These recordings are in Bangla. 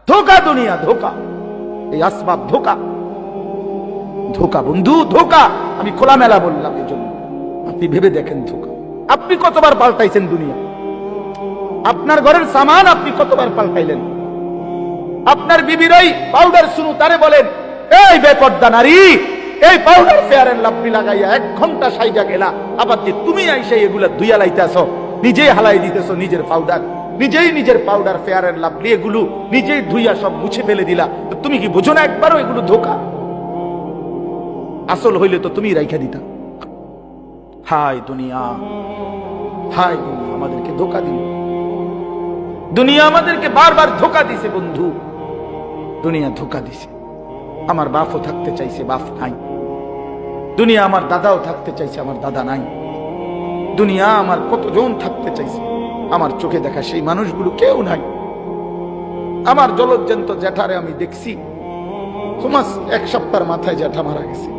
ধোকা দুনিয়া, ধোকা, এই আসবাব ধোকা, ধোকা বন্ধু, ধোকা। আমি খোলামেলা বললাম এই জন্য আপনি ভেবে দেখেন ধোকা। আপনি কতবার পাল্টাইছেন দুনিয়া? আপনার ঘরের সামান আপনি কতবার পাল্টাইলেন? আপনার বিবির ওই পাউডার শুনু তারে বলেন, এই বেপর্দা নারী, এই পাউডার ফেয়ার এন্ড লাভলি লাগাইয়া 1 ঘন্টা সাইজা গেলা, আবার তুমি আইসা এগুলা ধুইয়া লাইতেছো, নিজেই হালাই দিতেছো নিজের পাউডার, নিজেই নিজের পাউডার ফেয়ার এন্ড লাভলি এগুলো নিজেই ধুইয়া সব মুছে ফেলে দিলা। তো তুমি কি বুঝো না একবারও এগুলো ধোকা? আসল হইলে তো তুমি রাইখা দিতা। হায় দুনিয়া, হায় দুনিয়া আমাদেরকে ধোকা দিল। দুনিয়া আমাদেরকে বারবার ধোকা দিছে বন্ধু, দুনিয়া ধোকা দিছে। আমার বাপও থাকতে চাইছে, বাপ নাই। দুনিয়া আমার দাদাও থাকতে চাইছে, আমার দাদা নাই। দুনিয়া আমার কতজন থাকতে চাইছে, আমার চোখে দেখা সেই মানুষগুলো কেউ নাই। আমার জলজ্জান্ত জ্যাঠারে আমি দেখছি, 1 সপ্তাহের মাথায় জ্যাঠা মারা গেছে।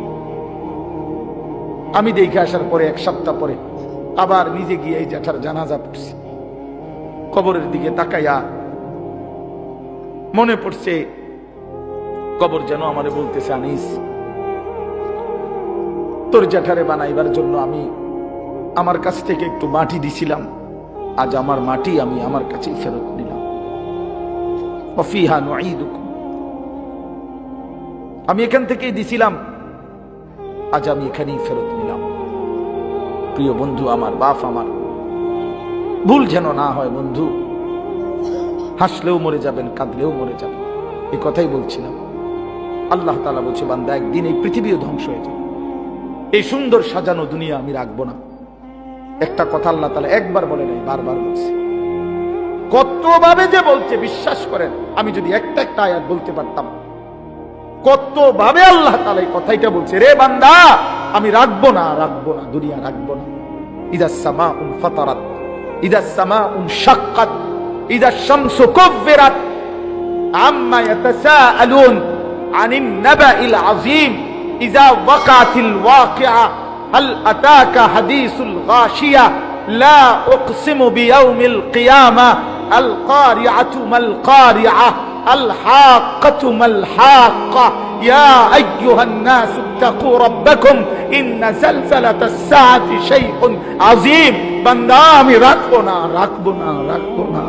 আমি দেখে আসার পরে 1 সপ্তাহ পরে আবার নিজে গিয়ে এই জ্যাঠার জানাজা পড়ছি। কবরের দিকে তাকাইয়া মনে পড়ছে কবর যেন আমারে বলতেছে, আনিস তোর জ্যাঠারে বানাইবার জন্য আমি আমার কাছ থেকে একটু মাটি দিছিলাম, আজ আমার মাটি আমি আমার কাছেই ফেরত নিলাম। ওয়াফিহা নুঈদুকুম, আমি এখান থেকেই দিছিলাম, আজ আমি এখানেই ফেরত নিলাম। প্রিয় বন্ধু আমার, বাপ আমার, ভুল যেন না হয় বন্ধু। হাসলেও মরে যাবেন, কাঁদলেও মরে যাবেন, এই কথাই বলছিলাম। আল্লাহ তাআলা বলছে, বান্দা একদিন এই পৃথিবীও ধ্বংস হয়ে যাবে, এই সুন্দর সাজানো দুনিয়া আমি রাখবো না। একটা কথা আল্লাহ তাআলা একবার বলে নাই, বারবার বলছে। কতভাবে যে বলছে বিশ্বাস করেন, আমি যদি একটা একটা আয়াত বলতে পারতাম, কতভাবে আল্লাহ তাআলা এই কথাইটা বলছে, রে বান্দা আমি রাখবো না, রাখবো না, দুনিয়া রাখবো না। ইদাস সামাউন ফাতারাত, ইদাস সামাউন শাক্কাত, ইদাস শামসু কুব্বিরাত, আম্মা ইয়াতাসাআলুন আনিন নাবাইল আযীম, ইযা ওয়াকাতিল ওয়াকিআ, হাল আতাকা হাদিসুল গাশিয়া, লা উকসিমু বিয়াউমিল কিয়ামা, আল কারিআতু মাল কারিআ, আল হাক্কাতু মাল হাক্কা, ইয়া আইয়ুহান নাস ইত্তাকু রাব্বাকুম, ইন্না যালযালাতাস সাআতি শাইউন আযীম। বান্দা আমি রাখবো না, রাখবো না, রাখবো না।